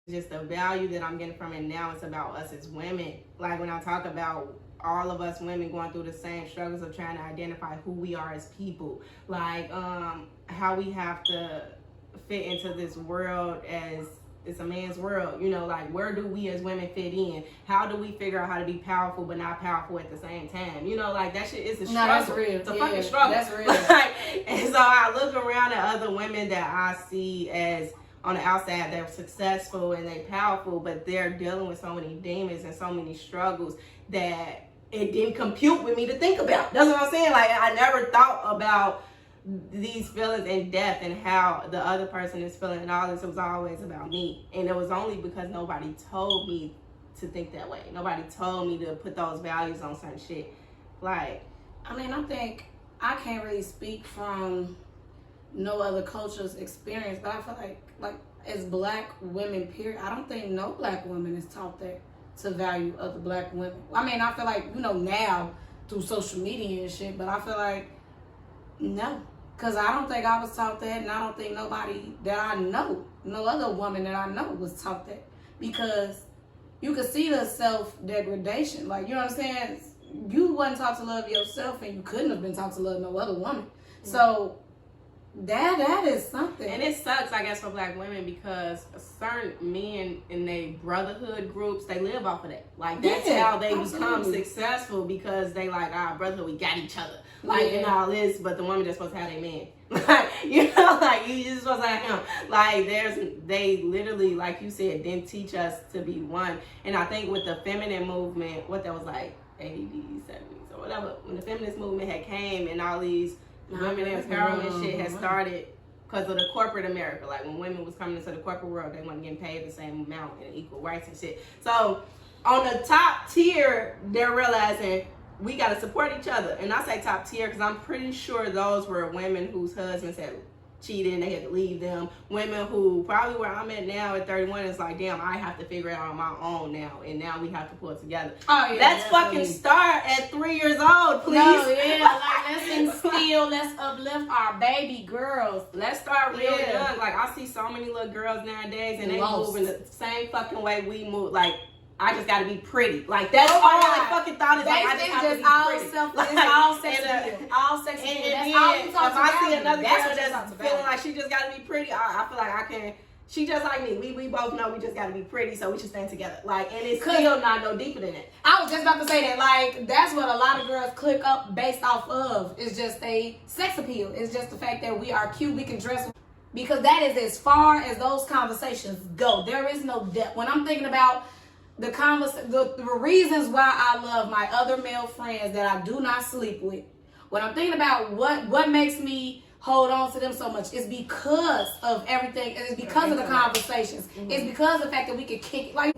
just the value that I'm getting from it now. It's about us as women. Like when I talk about all of us women going through the same struggles of trying to identify who we are as people, like how we have to fit into this world as it's a man's world, you know, like where do we as women fit in? How do we figure out how to be powerful but not powerful at the same time? You know, like that shit is a struggle. No, that's real. It's a fucking struggle. That's real. Like, and so I look around at other women that I see as on the outside, they're successful and they're powerful, but they're dealing with so many demons and so many struggles that it didn't compute with me to think about. That's what I'm saying. Like, I never thought about these feelings in depth and how the other person is feeling and all this. It was always about me. And it was only because nobody told me to think that way. Nobody told me to put those values on certain shit. Like, I mean, I think I can't really speak from no other culture's experience, but I feel like as black women, period, I don't think no black woman is taught that to value other black women. I mean, I feel like, you know, now through social media and shit, but I feel like no, because I don't think I was taught that, and I don't think nobody that I know, no other woman that I know was taught that, because you could see the self-degradation. Like, you know what I'm saying? You wasn't taught to love yourself, and you couldn't have been taught to love no other woman. Mm-hmm. So that is something. And it sucks, I guess, for black women, because certain men in their brotherhood groups, they live off of that. Like, that's how they become successful, because they like, brotherhood, we got each other. Like, and all this, but the woman just supposed to have their man. Like, you know, like, you just supposed to have him. Like, they literally, like you said, didn't teach us to be one. And I think with the feminine movement, what that was like, 80s, 70s, or whatever, when the feminist movement had came and all these women empowerment shit had started because of the corporate America. Like when women was coming into the corporate world, they weren't getting paid the same amount and equal rights and shit. So on the top tier, they're realizing we got to support each other. And I say top tier because I'm pretty sure those were women whose husbands had cheated and they had to leave them. Women who probably where I'm at now at 31 is like, damn, I have to figure it out on my own now. And now we have to pull it together. Oh, yeah, let's fucking start at 3 years old, please. No, yeah, like let's instill, let's uplift our baby girls. Let's start real young. Like I see so many little girls nowadays and they moving the same fucking way we move. Like, I just gotta be pretty. Like that's all I fucking thought is like I just have to be pretty. It's all sex appeal. All sex appeal. That's all we talk about. If I see another girl that's feeling like she just gotta be pretty, I feel like I can. She just like me. We both know we just gotta be pretty, so we should stand together. Like, and it's still not no deeper than that. I was just about to say that. Like, that's what a lot of girls click up based off of. It's just a sex appeal. It's just the fact that we are cute. We can dress. Because that is as far as those conversations go. There is no depth. When I'm thinking about the reasons why I love my other male friends that I do not sleep with, when I'm thinking about what makes me hold on to them so much, it's because of everything. It's because of the conversations. Mm-hmm. It's because of the fact that we could kick it. Like,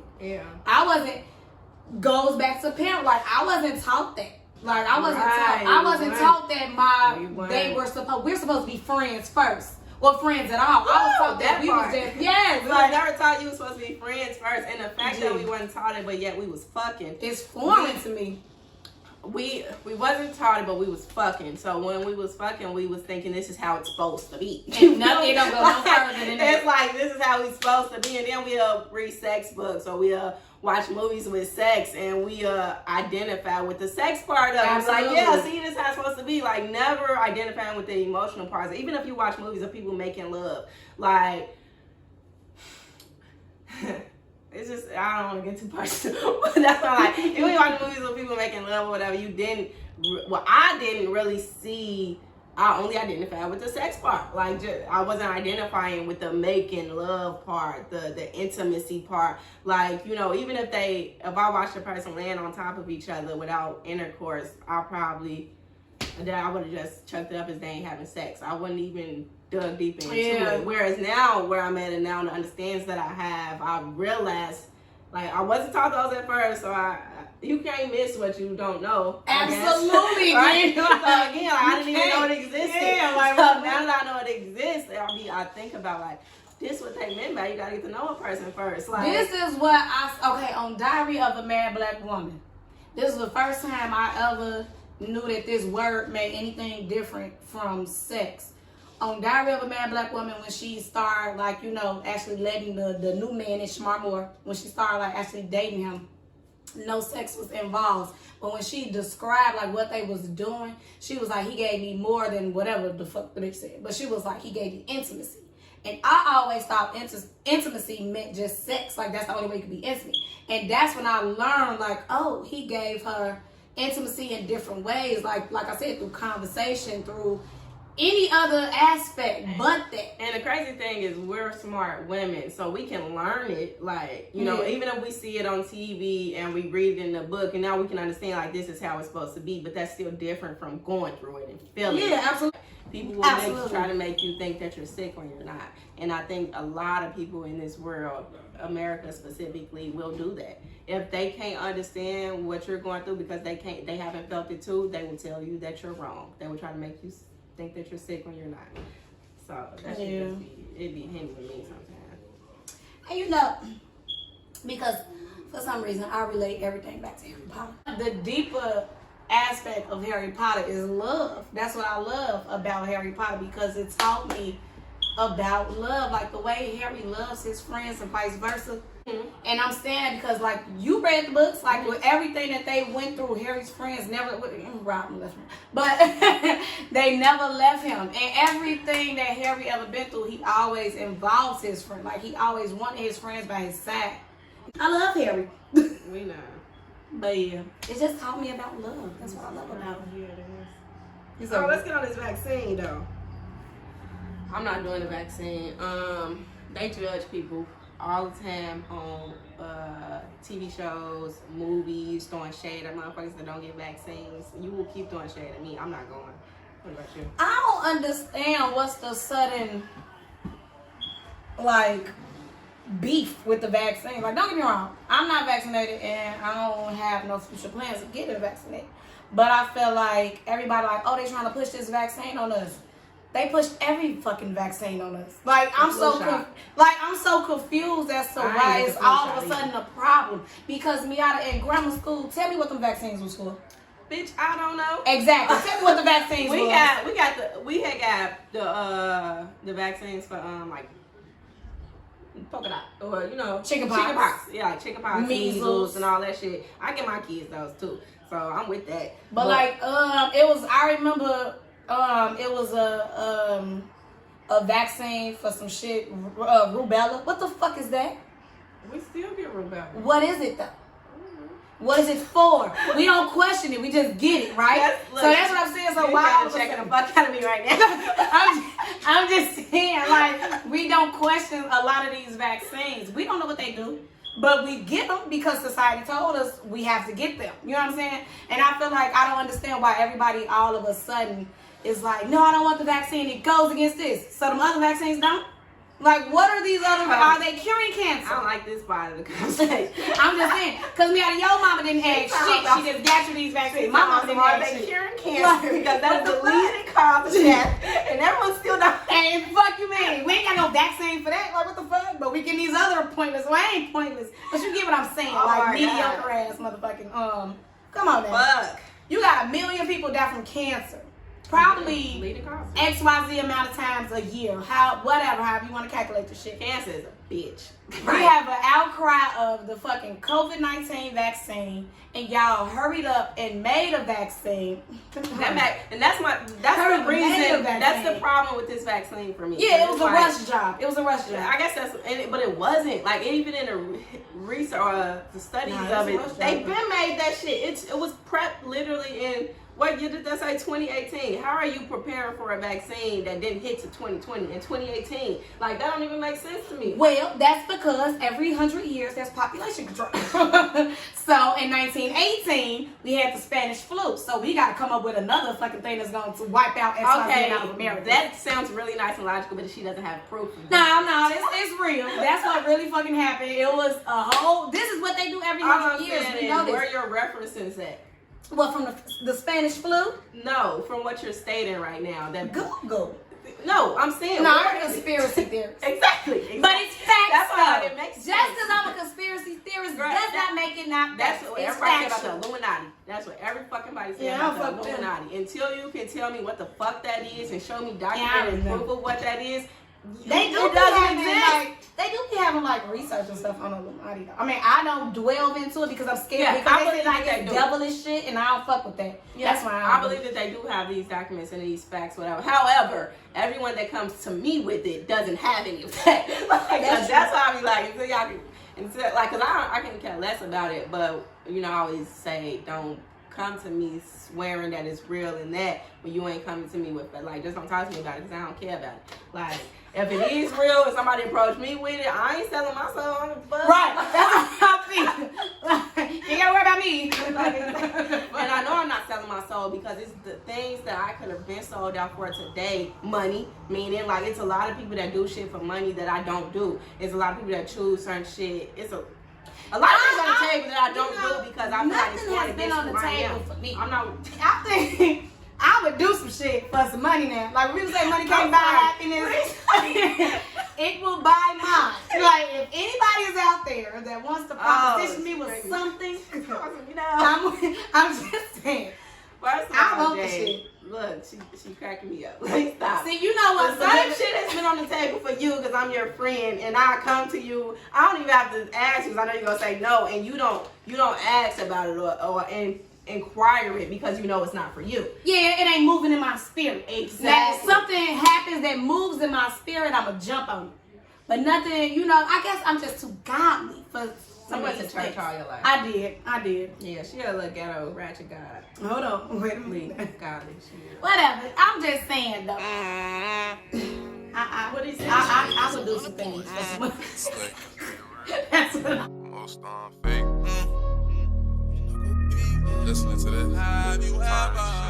goes back to parent. Like, I wasn't taught that. Like, I wasn't taught that we're supposed to be friends first. Well, friends at all. I was taught that we was just, we never taught you was supposed to be friends first. And the fact that we wasn't taught it, but yet we was fucking. It's foreign to me. We wasn't taught it, but we was fucking. So when we was fucking, we was thinking this is how it's supposed to be. And nothing don't go no further than that. It's like this is how we supposed to be. And then we'll read sex books or we'll watch movies with sex and we identify with the sex part of it. Absolutely. Like, see, this is how it's supposed to be. Like, never identifying with the emotional parts. Even if you watch movies of people making love, like, it's just, I don't want to get too personal. But that's why, like, if you watch movies of people making love or whatever, I didn't really see. I only identified with the sex part. Like, I wasn't identifying with the making love part, the intimacy part. Like, you know, even if I watched a person laying on top of each other without intercourse, I would have just chucked it up as they ain't having sex. I wouldn't even dug deep into it. Whereas now, where I'm at and now the understands that I have, I realized, like, I wasn't taught those at first, so you can't miss what you don't know. Absolutely. Right? So again, like, I didn't even know it existed. Yeah, like, so now that I know it exists, I think about, like, this what they meant by you gotta get to know a person first. Like, this is what on Diary of a Mad Black Woman, this is the first time I ever knew that this word made anything different from sex. on Diary of a Mad Black Woman, when she started, like, you know, actually letting the new man in Shmarmore, when she started, like, actually dating him, no sex was involved. But when she described, like, what they was doing, she was like, he gave me more than whatever the fuck they said. But she was like, he gave me intimacy. And I always thought intimacy meant just sex. Like, that's the only way you could be intimate. And that's when I learned, like, oh, he gave her intimacy in different ways. Like I said, through conversation, through any other aspect but that. And the crazy thing is, we're smart women, so we can learn it. Like, you know, even if we see it on TV and we read it in the book, and now we can understand, like, this is how it's supposed to be. But that's still different from going through it and feeling it. Yeah, absolutely. People will try to make you think that you're sick when you're not. And I think a lot of people in this world, America specifically, will do that. If they can't understand what you're going through because they haven't felt it too, they will tell you that you're wrong. They will try to make you think that you're sick when you're not. So that should just be hindering me sometimes. And you know, because for some reason I relate everything back to Harry Potter. The deeper aspect of Harry Potter is love. That's what I love about Harry Potter, because it taught me about love, like the way Harry loves his friends and vice versa. And I'm saying because, like, you read the books, like, with everything that they went through, Harry's friends never Robin left him, but they never left him. And everything that Harry ever been through, he always involves his friend. Like, he always wanted his friends by his side. I love Harry. We know. But yeah, it just taught me about love. That's what I love about him. Yeah, it is. So let's get on this vaccine, though. I'm not doing the vaccine. They judge people all the time on TV shows, movies, throwing shade at motherfuckers that don't get vaccines. You will keep throwing shade at me. I'm not going. What about you? I don't understand what's the sudden, like, beef with the vaccine. Like, don't get me wrong, I'm not vaccinated and I don't have no future plans of getting vaccinated. But I feel like everybody, like, oh, they trying to push this vaccine on us. They pushed every fucking vaccine on us. Like, I'm so confused as to why it's all of a sudden a problem. Because Miata, in grammar school, tell me what the vaccines was for. Bitch, I don't know. Exactly. Tell me what the vaccines we was. We had got the vaccines for like polka dot, or, you know, chickenpox. Yeah, like chickenpox, measles, and all that shit. I get my kids those too, so I'm with that. But like, it was. I remember. It was a vaccine for some shit, rubella. What the fuck is that? We still get rubella. What is it though? What is it for? We don't question it. We just get it, right? So that's what I'm saying. So why are you checking the fuck out of me right now? I'm just saying, like, we don't question a lot of these vaccines. We don't know what they do. But we get them because society told us we have to get them. You know what I'm saying? And I feel like I don't understand why everybody all of a sudden is like, no, I don't want the vaccine. It goes against this. So them other vaccines don't? Like, what are these other, are they curing cancer? I don't like this part of the conversation. I'm just saying, because your mama didn't have shit. She just got you these vaccines. My mama didn't have shit. Curing cancer, because that's the leading cause of death. And everyone's still dying. And fuck you, man. We ain't got no vaccine for that. Like, what the fuck? But we get these other pointless. Well, I ain't pointless. But you get what I'm saying. Oh, like, mediocre ass motherfucking, come on now. Fuck. You got 1 million people die from cancer. Probably XYZ amount of times a year. However you want to calculate the shit. Cancer is a bitch. We have an outcry of the fucking COVID-19 vaccine, and y'all hurried up and made a vaccine. That's the reason. That's the problem with this vaccine for me. Yeah, it was a rush job. It was a rush job. I guess but it wasn't. Like, even in the research, the studies of it, they've been made that shit. It was prepped literally in. What year did that say? 2018. How are you preparing for a vaccine that didn't hit to 2020 and 2018? Like, that don't even make sense to me. Well, that's because every 100 years there's population control. So in 1918 we had the Spanish flu. So we got to come up with another fucking thing that's going to wipe out out of America. That sounds really nice and logical, but she doesn't have proof. No, it's real. That's what really fucking happened. It was a whole. This is what they do every 100 years. We know this. Where are your references at? What, from the Spanish flu? No, from what you're stating right now. That Google. No, I'm saying. No, I'm a conspiracy theorist. Exactly. But it's facts. That's why it makes sense. Just as I'm a conspiracy theorist, Does not make it not. That's what everybody say about the Illuminati. That's what every fucking body say about the Illuminati. Until you can tell me what the fuck that is and show me documented proof of what that is, they do doesn't exist. Like, they do be having like research and stuff on the Illuminati. I mean, I don't delve into it because I'm scared. Because they say like it's devilish shit, and I don't fuck with that. Yeah, that's why I believe that they do have these documents and these facts, whatever. However, everyone that comes to me with it doesn't have any of that. Like, that's why I be like, until y'all can. Like, cause I can care less about it, but you know, I always say don't come to me swearing that it's real and that when you ain't coming to me with it. Like, just don't talk to me about it because I don't care about it. Like, if it is real and somebody approach me with it, I ain't selling my soul on the fuck. Right, that's how I feel. You gotta worry about me. And I know I'm not selling my soul because it's the things that I could have been sold out for today. Money, meaning like it's a lot of people that do shit for money that I don't do. It's a lot of people that choose certain shit. It's a lot of things on the table that I don't do because I feel like it's going been on the table for me. I'm not. I think I would do some shit for some money now. Like when people say money can't buy happiness, it will buy mine. Like if anybody is out there that wants to proposition me with something, you know, I'm just saying. First of all, Jade, look, she cracking me up. Like, stop. See, you know what? Some shit has been on the table for you because I'm your friend, and I come to you. I don't even have to ask you because I know you're gonna say no, and you don't ask about it or inquire it because you know it's not for you. Yeah, it ain't moving in my spirit. Exactly. Now, if something happens that moves in my spirit, I'ma jump on it. But nothing, you know. I guess I'm just too godly for. You went to church all your life. I did. Yeah, she a little ghetto ratchet god. Hold on, wait a minute. Godly shit. Whatever. I'm just saying though. What do you say? I would do some things. That's what most fake. Listening to that. Have you ever?